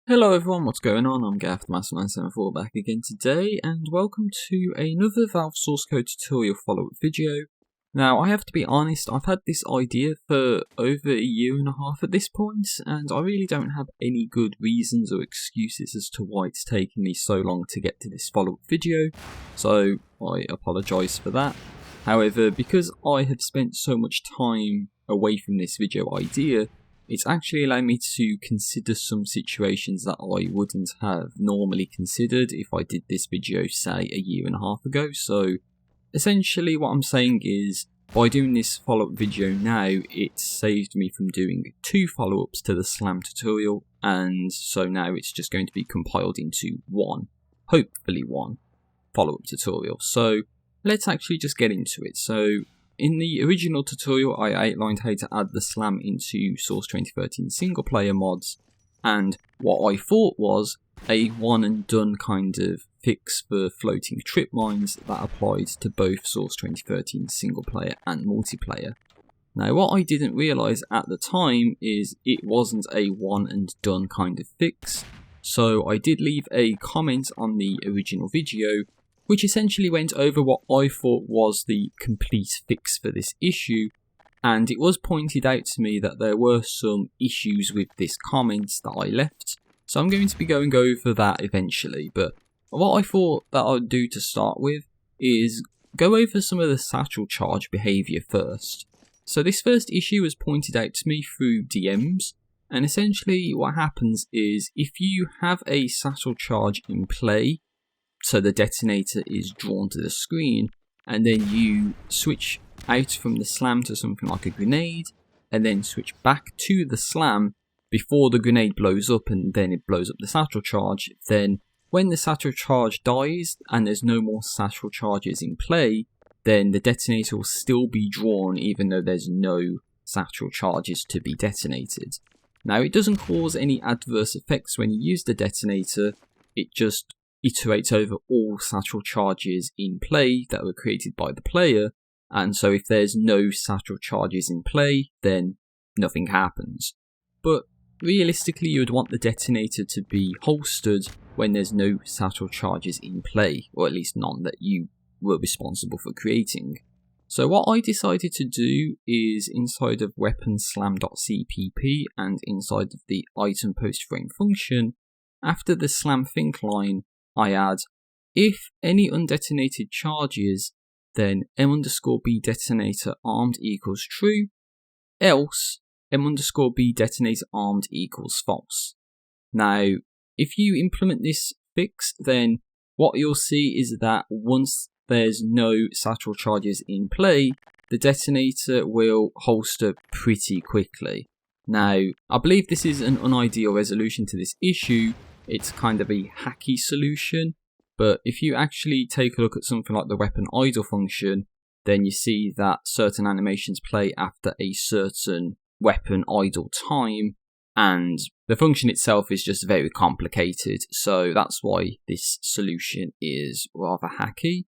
Hello everyone, what's going on? I'm GaffTheMaster974 back again today, and welcome to another Valve source code tutorial follow-up video. Now, I have to be honest, I've had this idea for over a year and a half at this point, and I really don't have any good reasons or excuses as to why it's taken me so long to get to this follow-up video, so I apologise for that. However, because I have spent so much time away from this video idea, it's actually allowed me to consider some situations that I wouldn't have normally considered if I did this video, say, a year and a half ago. So, essentially what I'm saying is, by doing this follow-up video now, it saved me from doing 2 follow-ups to the SLAM tutorial, and so now it's just going to be compiled into one, hopefully one, follow-up tutorial. So, let's actually just get into it. So, in the original tutorial, I outlined how to add the SLAM into Source 2013 single player mods, and what I thought was a one and done kind of fix for floating Tripmines that applied to both Source 2013 single player and multiplayer. Now, what I didn't realise at the time is it wasn't a one and done kind of fix, so I did leave a comment on the original video which essentially went over what I thought was the complete fix for this issue, and it was pointed out to me that there were some issues with this comment that I left, so I'm going to be going over that eventually. But what I thought that I'd do to start with is go over some of the Satchel charge behaviour first. So this first issue was pointed out to me through DMs, and essentially what happens is if you have a Satchel charge in play, so the detonator is drawn to the screen, and then you switch out from the SLAM to something like a grenade, and then switch back to the SLAM before the grenade blows up and then it blows up the Satchel charge, then when the Satchel charge dies and there's no more Satchel charges in play, then the detonator will still be drawn even though there's no Satchel charges to be detonated. Now, it doesn't cause any adverse effects when you use the detonator, it just iterates over all Satchel charges in play that were created by the player, and so if there's no Satchel charges in play, then nothing happens. But realistically, you would want the detonator to be holstered when there's no Satchel charges in play, or at least none that you were responsible for creating. So what I decided to do is inside of weaponslam.cpp and inside of the item post frame function, after the SLAM think line, I add, if any undetonated charges, then m_b detonator armed equals true, else m_b detonator armed equals false. Now, if you implement this fix, then what you'll see is that once there's no Satchel charges in play, the detonator will holster pretty quickly. Now, I believe this is an unideal resolution to this issue. It's kind of a hacky solution, but if you actually take a look at something like the weapon idle function, then you see that certain animations play after a certain weapon idle time, and the function itself is just very complicated, so that's why this solution is rather hacky.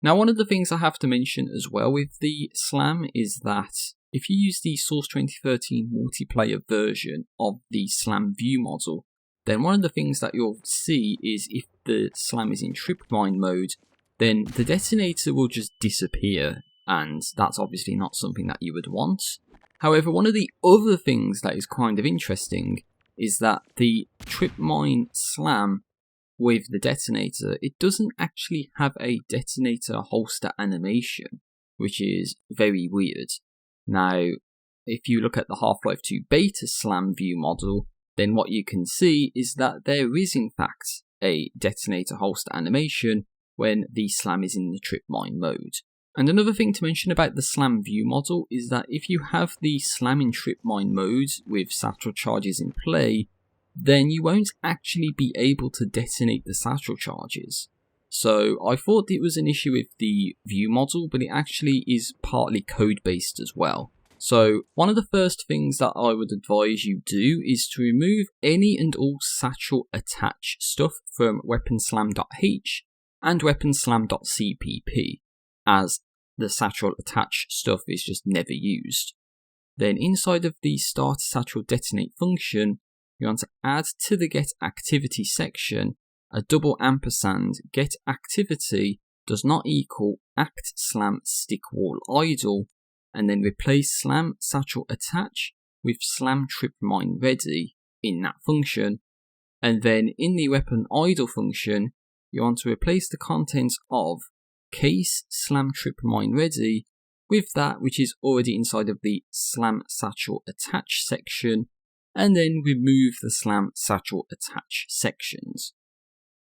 Now, one of the things I have to mention as well with the SLAM is that if you use the Source 2013 multiplayer version of the SLAM view model, then one of the things that you'll see is if the SLAM is in Tripmine mode, then the detonator will just disappear, and that's obviously not something that you would want. However, one of the other things that is kind of interesting is that the Tripmine SLAM with the detonator, it doesn't actually have a detonator holster animation, which is very weird. Now, if you look at the Half-Life 2 beta SLAM view model, then what you can see is that there is in fact a detonator holster animation when the SLAM is in the Tripmine mode. And another thing to mention about the SLAM view model is that if you have the SLAM in Tripmine mode with Satchel charges in play, then you won't actually be able to detonate the Satchel charges. So I thought it was an issue with the view model, but it actually is partly code-based as well. So one of the first things that I would advise you do is to remove any and all Satchel attach stuff from weaponslam.h and weaponslam.cpp, as the Satchel attach stuff is just never used. Then inside of the start Satchel detonate function, you want to add to the get activity section a double ampersand get activity does not equal act slam stick wall idle, and then replace slam satchel attach with slam tripmine ready in that function. And then in the weapon idle function, you want to replace the contents of case slam tripmine ready with that which is already inside of the slam satchel attach section, and then remove the slam satchel attach sections.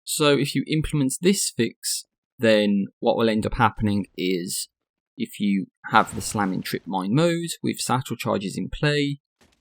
So if you implement this fix, then what will end up happening is if you have the slam in tripmine mode with satchel charges in play,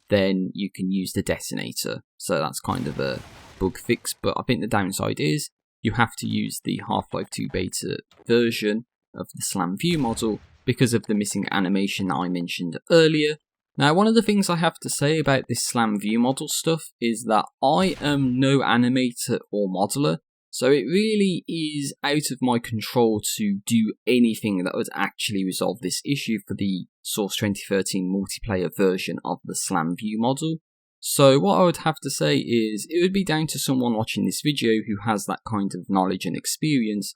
then you can use the detonator. So that's kind of a bug fix, but I think the downside is you have to use the Half-Life 2 beta version of the slam view model because of the missing animation that I mentioned earlier. Now, one of the things I have to say about this slam view model stuff is that I am no animator or modeler, so it really is out of my control to do anything that would actually resolve this issue for the Source 2013 multiplayer version of the slam view model. So what I would have to say is it would be down to someone watching this video who has that kind of knowledge and experience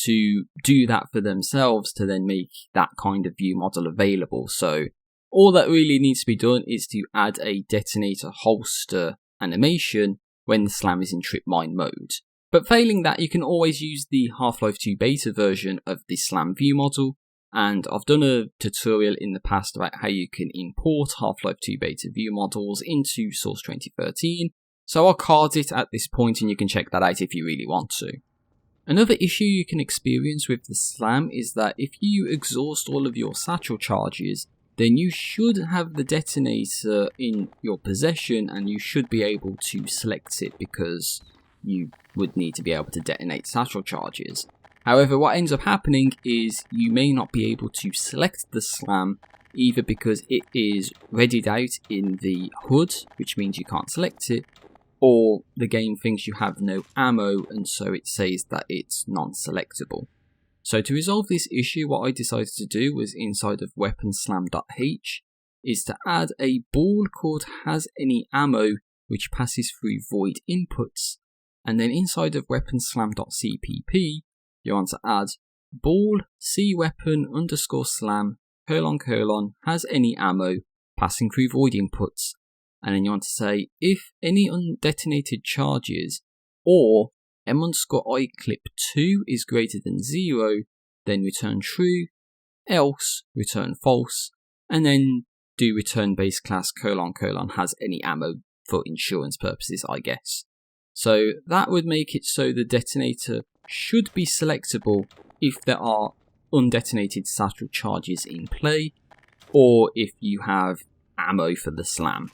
to do that for themselves to then make that kind of view model available. So all that really needs to be done is to add a detonator holster animation when the slam is in tripmine mode. But failing that, you can always use the Half-Life 2 beta version of the slam view model, and I've done a tutorial in the past about how you can import Half-Life 2 beta view models into Source 2013, so I'll card it at this point and you can check that out if you really want to. Another issue you can experience with the slam is that if you exhaust all of your satchel charges, then you should have the detonator in your possession and you should be able to select it because you would need to be able to detonate satchel charges. However, what ends up happening is you may not be able to select the slam either because it is readied out in the HUD, which means you can't select it, or the game thinks you have no ammo and so it says that it's non-selectable. So to resolve this issue, what I decided to do was inside of weaponslam.h is to add a ball called has any ammo which passes through void inputs, and then inside of weaponslam.cpp you want to add ball c weapon underscore slam : has any ammo passing through void inputs, and then you want to say if any undetonated charges or m_i clip 2 is greater than 0, then return true, else return false, and then do return base class : has any ammo for insurance purposes, I guess. So that would make it so the detonator should be selectable if there are undetonated satchel charges in play, or if you have ammo for the slam.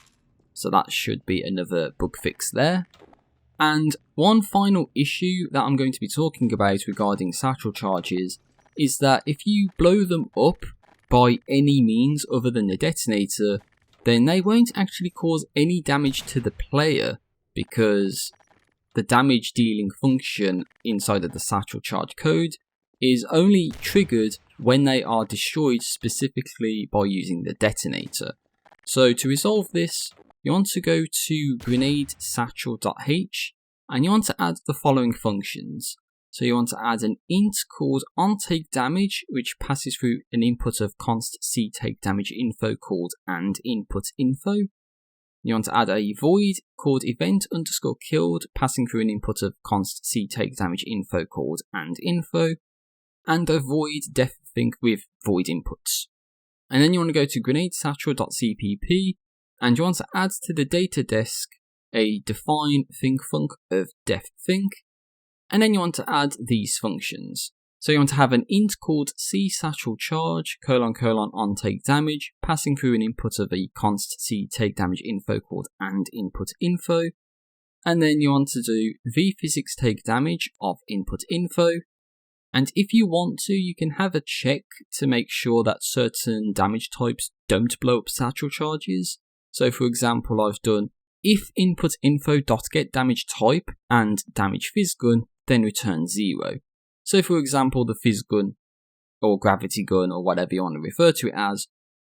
So that should be another bug fix there. And one final issue that I'm going to be talking about regarding satchel charges is that if you blow them up by any means other than the detonator, then they won't actually cause any damage to the player because the damage dealing function inside of the satchel charge code is only triggered when they are destroyed specifically by using the detonator. So to resolve this, you want to go to grenade_satchel.h and you want to add the following functions. So you want to add an int called onTakeDamage, which passes through an input of const c take damage info called andInputInfo. You want to add a void called event_killed, passing through an input of const c take damage info called andInfo, and a void def_think with void inputs. And then you want to go to grenade_satchel.cpp and you want to add to the data desk a define think_func of def_think, and then you want to add these functions. So you want to have an int called c_satchel_charge : onTakeDamage, passing through an input of a const c take damage info called andInputInfo, and then you want to do vPhysicsTakeDamage of input_info. And if you want to, you can have a check to make sure that certain damage types don't blow up satchel charges. So for example, I've done if input_info.getDamageType and damagePhysGun, then return 0. So for example, the PhysGun or Gravity Gun or whatever you want to refer to it as,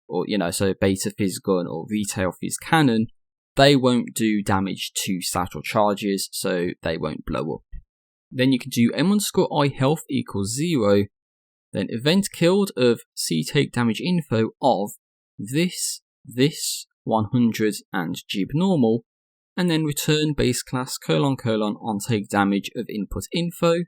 or so Beta PhysGun or Retail PhysCannon, they won't do damage to Satchel charges, so they won't blow up. Then you can do m_i health equals 0, then event killed of c take damage info of this, 100 and jib normal, and then return base class : on take damage of input info.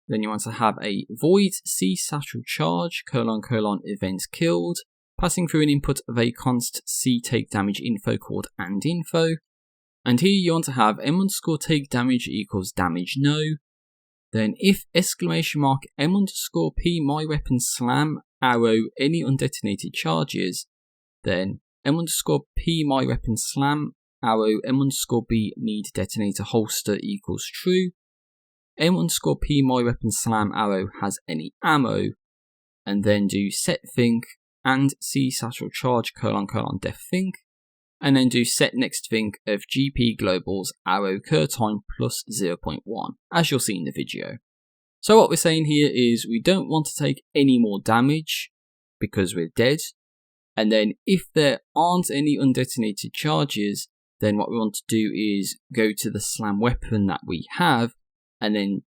Then you want to have a void c Satchel charge : event killed, passing through an input of a const c take damage info called andinfo. And here you want to have m_take damage equals damage no. Then if m_p my weapon slam arrow any undetonated charges, then m_p my weapon slam arrow m_b need detonator holster equals true. m_p my weapon slam arrow has any ammo, and then do set think and c Satchel charge : def think, and then do set next think of GP globals arrow cur time plus 0.1, as you'll see in the video. So what we're saying here is we don't want to take any more damage because we're dead, and then if there aren't any undetonated charges, then what we want to do is go to the slam weapon that we have, and then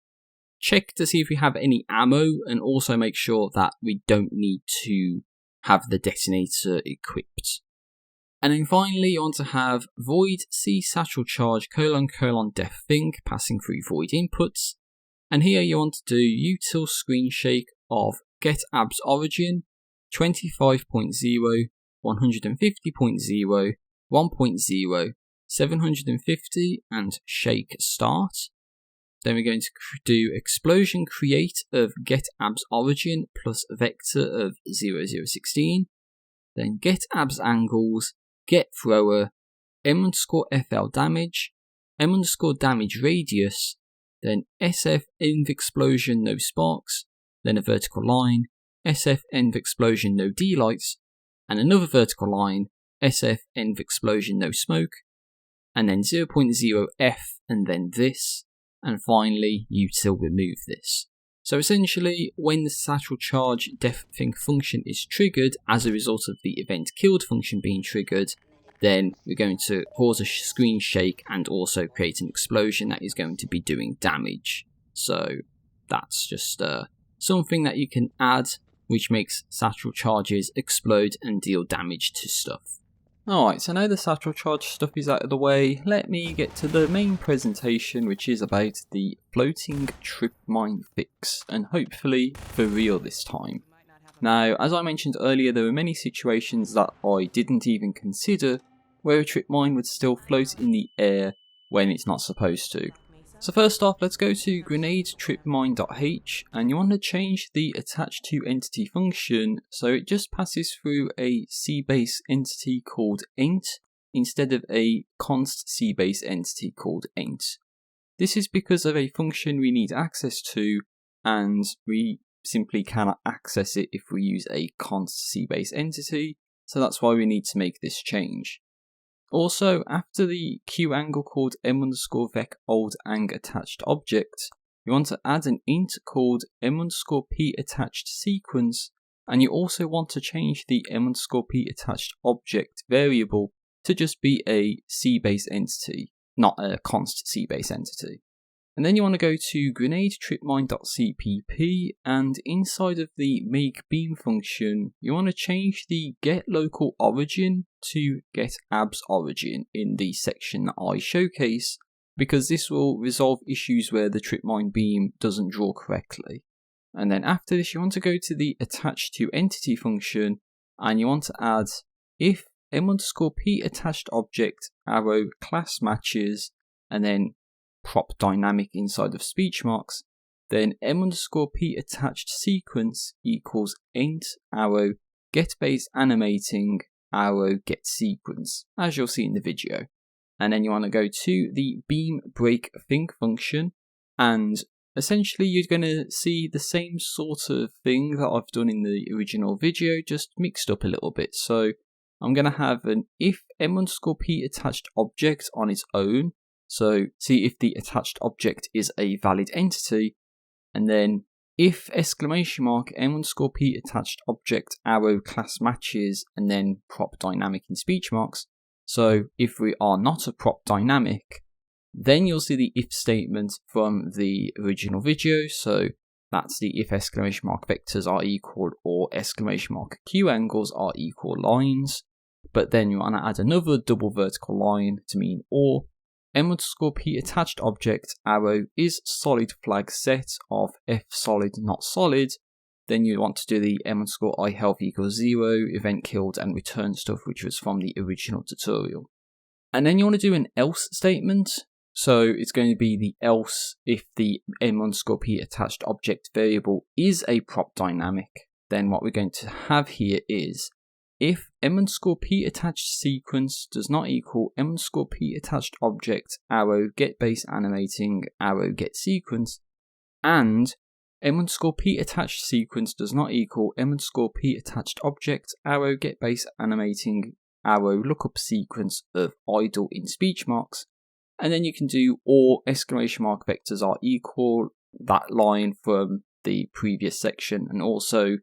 check to see if we have any ammo, and also make sure that we don't need to have the detonator equipped. And then finally you want to have void c Satchel charge : def think, passing through void inputs, and here you want to do util screen shake of get abs origin 25.0, 150.0, 1.0, 750 and shake start. Then we're going to do explosion create of get abs origin plus vector of 0016, then get abs angles, get thrower, m_fl damage, m_damage radius, then sf env explosion no sparks, then a vertical line, sf env explosion no d-lights, and another vertical line, sf env explosion no smoke, and then 0.0f and then this, and finally util remove this. So essentially, when the Satchel charge def think function is triggered as a result of the event killed function being triggered, then we're going to cause a screen shake and also create an explosion that is going to be doing damage. So that's just something that you can add, which makes Satchel charges explode and deal damage to stuff. Alright, so now the Satchel charge stuff is out of the way, let me get to the main presentation, which is about the floating Tripmine fix, and hopefully for real this time. Now, as I mentioned earlier, there were many situations that I didn't even consider where a Tripmine would still float in the air when it's not supposed to. So first off, let's go to grenade_tripmine.h, and you want to change the attached to entity function so it just passes through a C-base entity called ent instead of a const C-base entity called ent. This is because of a function we need access to, and we simply cannot access it if we use a const C-base entity, so that's why we need to make this change. Also, after the Q angle called m_vec old ang attached object, you want to add an int called m_p attached sequence, and you also want to change the m_p attached object variable to just be a C-base entity, not a const C-base entity. And then you want to go to grenade_tripmine.cpp, and inside of the makeBeam function, you want to change the getLocalOrigin to getAbsOrigin in the section that I showcase, because this will resolve issues where the Tripmine beam doesn't draw correctly. And then after this, you want to go to the attached to entity function, and you want to add if m_p attached object arrow class matches, and then prop dynamic inside of speech marks, then m_p attached sequence equals ent arrow get base animating arrow get sequence, as you'll see in the video. And then you want to go to the beam break think function, and essentially you're going to see the same sort of thing that I've done in the original video, just mixed up a little bit. So I'm going to have an if m_p attached object on its own, so see if the attached object is a valid entity, and then if m_p attached object arrow class matches, and then prop dynamic in speech marks, So if we are not a prop dynamic, then you'll see the if statement from the original video. So that's the if exclamation mark vectors are equal or exclamation mark Q angles are equal lines. But then you want to add another double vertical line to mean or m_p attached object arrow is solid flag set of f solid not solid. Then you want to do the m_i health equals 0, event killed and return stuff, which was from the original tutorial. And then you want to do an else statement. So it's going to be the else if the m_p attached object variable is a prop dynamic. Then what we're going to have here is if m_p attached sequence does not equal m_p attached object arrow get base animating arrow get sequence, and m_p attached sequence does not equal m_p attached object arrow get base animating arrow lookup sequence of idle in speech marks. And then you can do or exclamation mark vectors are equal, that line from the previous section, and also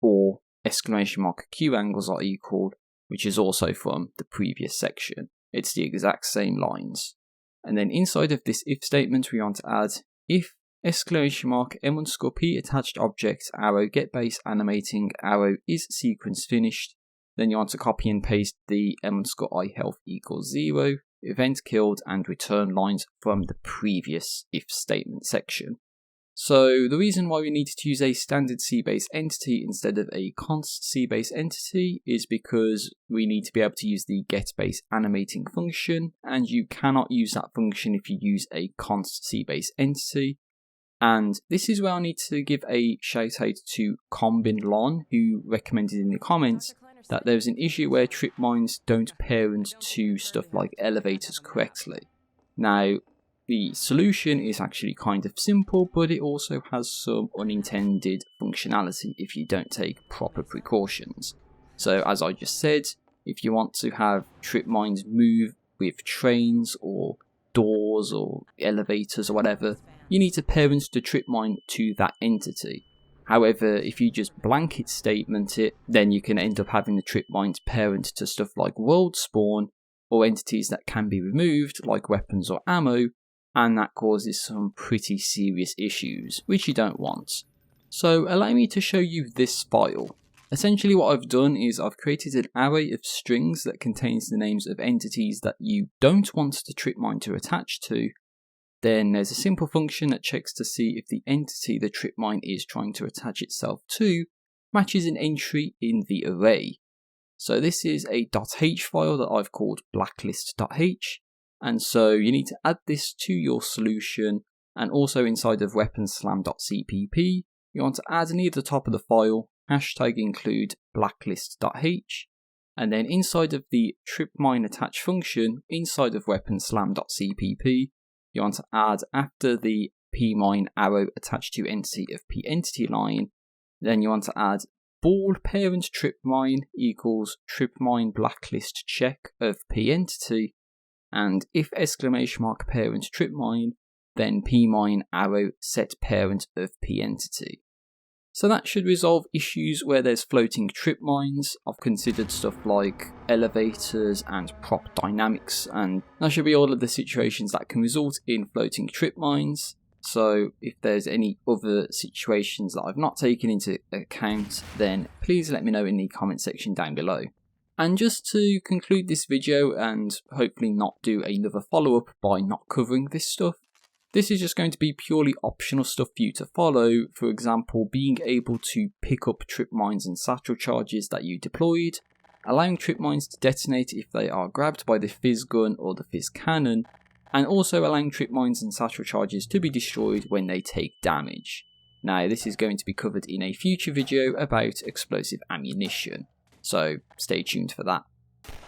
or exclamation mark Q angles are equal, which is also from the previous section. It's the exact same lines. And then inside of this if statement, we want to add if exclamation mark m_p attached object arrow get base animating arrow is sequence finished. Then you want to copy and paste the m_i health equals 0, event killed and return lines from the previous if statement section. So the reason why we need to use a standard C-base entity instead of a const C-base entity is because we need to be able to use the getBase animating function, and you cannot use that function if you use a const C-base entity. And this is where I need to give a shout out to Combinlon, who recommended in the comments that there's an issue where Tripmines don't parent to stuff like elevators correctly. Now, the solution is actually kind of simple, but it also has some unintended functionality if you don't take proper precautions. So as I just said, if you want to have Tripmines move with trains or doors or elevators or whatever, you need to parent the Tripmine to that entity. However, if you just blanket statement it, then you can end up having the Tripmines parent to stuff like world spawn or entities that can be removed like weapons or ammo, and that causes some pretty serious issues, which you don't want. So allow me to show you this file. Essentially what I've done is I've created an array of strings that contains the names of entities that you don't want the Tripmine to attach to. Then there's a simple function that checks to see if the entity the Tripmine is trying to attach itself to matches an entry in the array. So this is a .h file that I've called blacklist.h. And so you need to add this to your solution, and also inside of weaponslam.cpp, you want to add near the top of the file, hashtag include blacklist.h, and then inside of the Tripmine attach function, inside of weaponslam.cpp, you want to add after the pmine arrow attached to entity of pEntity line, then you want to add bool parent Tripmine equals Tripmine blacklist check of pEntity, and if exclamation mark parent Tripmine, then pmine arrow set parent of pEntity. So that should resolve issues where there's floating Tripmines. I've considered stuff like elevators and prop dynamics, and that should be all of the situations that can result in floating Tripmines. So if there's any other situations that I've not taken into account, then please let me know in the comment section down below. And just to conclude this video and hopefully not do another follow-up by not covering this stuff, this is just going to be purely optional stuff for you to follow. For example, being able to pick up Tripmines and Satchel charges that you deployed, allowing Tripmines to detonate if they are grabbed by the Fizz gun or the Fizz cannon, and also allowing Tripmines and Satchel charges to be destroyed when they take damage. Now this is going to be covered in a future video about explosive ammunition, so stay tuned for that.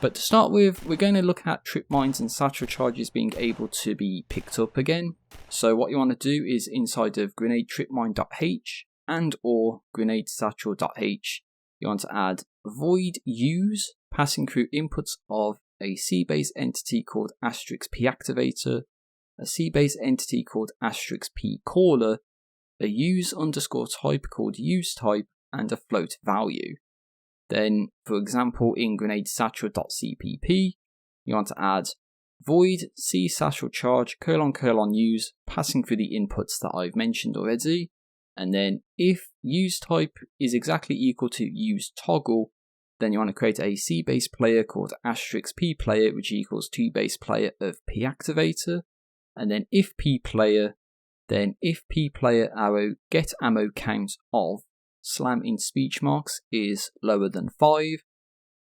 But to start with, we're going to look at Tripmines and Satchel charges being able to be picked up again. So what you want to do is inside of grenade_tripmine.h and or grenade_satchel.h, you want to add void use passing through inputs of a C-base entity called *p activator, a C-base entity called *p caller, a use underscore type called use type, and a float value. Then, for example, in grenade_satchel.cpp, you want to add void C Satchel charge : use, passing through the inputs that I've mentioned already. And then if use type is exactly equal to use toggle, then you want to create a C base player called *p player, which equals to base player of p activator. And then if p player, then if p player arrow get ammo count of slam in speech marks is lower than 5.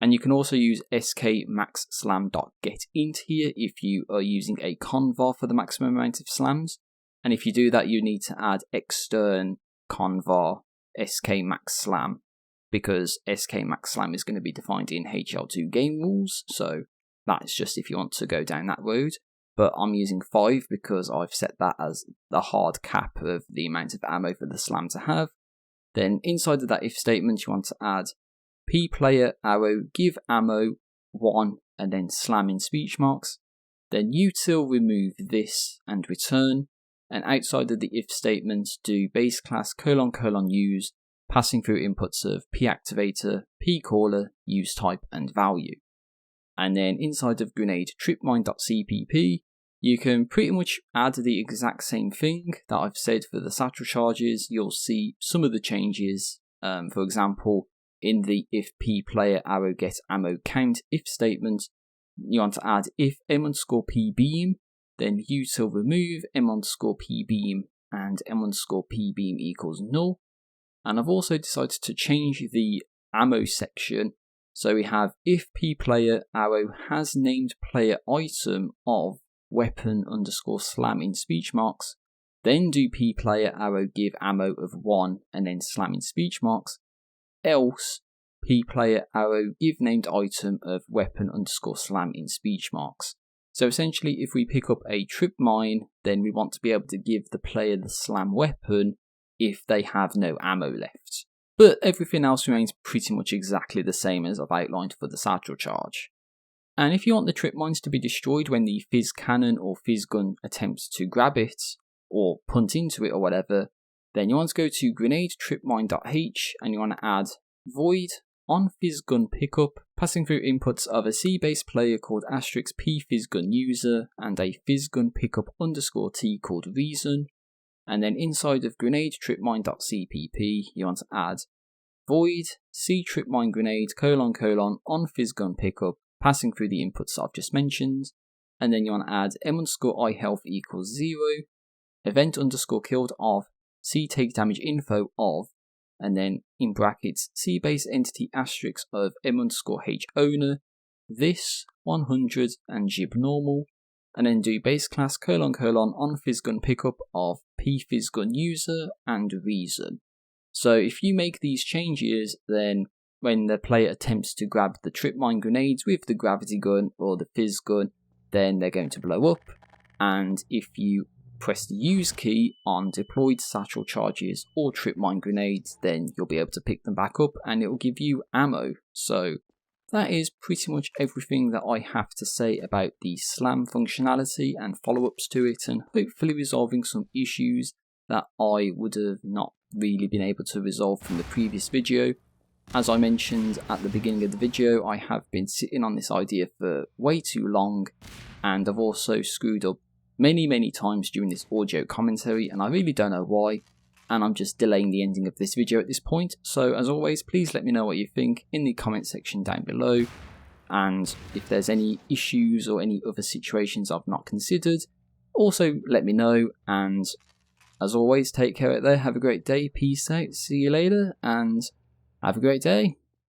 And you can also use sk max slam.getInt here if you are using a convar for the maximum amount of slams. And if you do that, you need to add extern convar sk max slam, because sk max slam is going to be defined in HL2 game rules. So that's just if you want to go down that road. But I'm using 5 because I've set that as the hard cap of the amount of ammo for the slam to have. Then inside of that if statement, you want to add p player arrow give ammo 1 and then slam in speech marks. Then util remove this and return. And outside of the if statement, do base class : use, passing through inputs of p activator, p caller, use type, and value. And then inside of grenade tripmine.cpp, you can pretty much add the exact same thing that I've said for the satchel charges. You'll see some of the changes. For example, in the if p player arrow get ammo count if statement, you want to add if m_p beam, then util remove m_p beam and m_p beam equals null. And I've also decided to change the ammo section. So we have if p player arrow has named player item of weapon_slam in speech marks, then do p player arrow give ammo of 1 and then slam in speech marks, else p player arrow give named item of weapon_slam in speech marks. So essentially, if we pick up a trip mine, then we want to be able to give the player the slam weapon if they have no ammo left. But everything else remains pretty much exactly the same as I've outlined for the satchel charge. And if you want the trip mines to be destroyed when the fizz cannon or fizz gun attempts to grab it, or punt into it or whatever, then you want to go to grenade tripmine.h and you want to add void OnPhysGunPickup, passing through inputs of a C base player called *p fizzgun user and a fizzgunpickup_t called reason. And then inside of grenade tripmine.cpp, you want to add void C tripmine grenade : OnPhysGunPickup, passing through the inputs I've just mentioned. And then you want to add m_I health equals 0, event_killed of C take damage info of, and then in brackets C base entity asterisk of m_h owner, this 100 and jib normal, and then do base class : OnPhysGunPickup of p fizzgun user and reason. So if you make these changes, then when the player attempts to grab the trip mine grenades with the gravity gun or the fizz gun, then they're going to blow up. And if you press the use key on deployed satchel charges or trip mine grenades, then you'll be able to pick them back up and it will give you ammo. So that is pretty much everything that I have to say about the slam functionality and follow-ups to it, and hopefully resolving some issues that I would have not really been able to resolve from the previous video. As I mentioned at the beginning of the video, I have been sitting on this idea for way too long, and I've also screwed up many times during this audio commentary, and I really don't know why, and I'm just delaying the ending of this video at this point. So as always, please let me know what you think in the comment section down below, and if there's any issues or any other situations I've not considered, also let me know. And as always, take care out there, have a great day, peace out, see you later, and have a great day.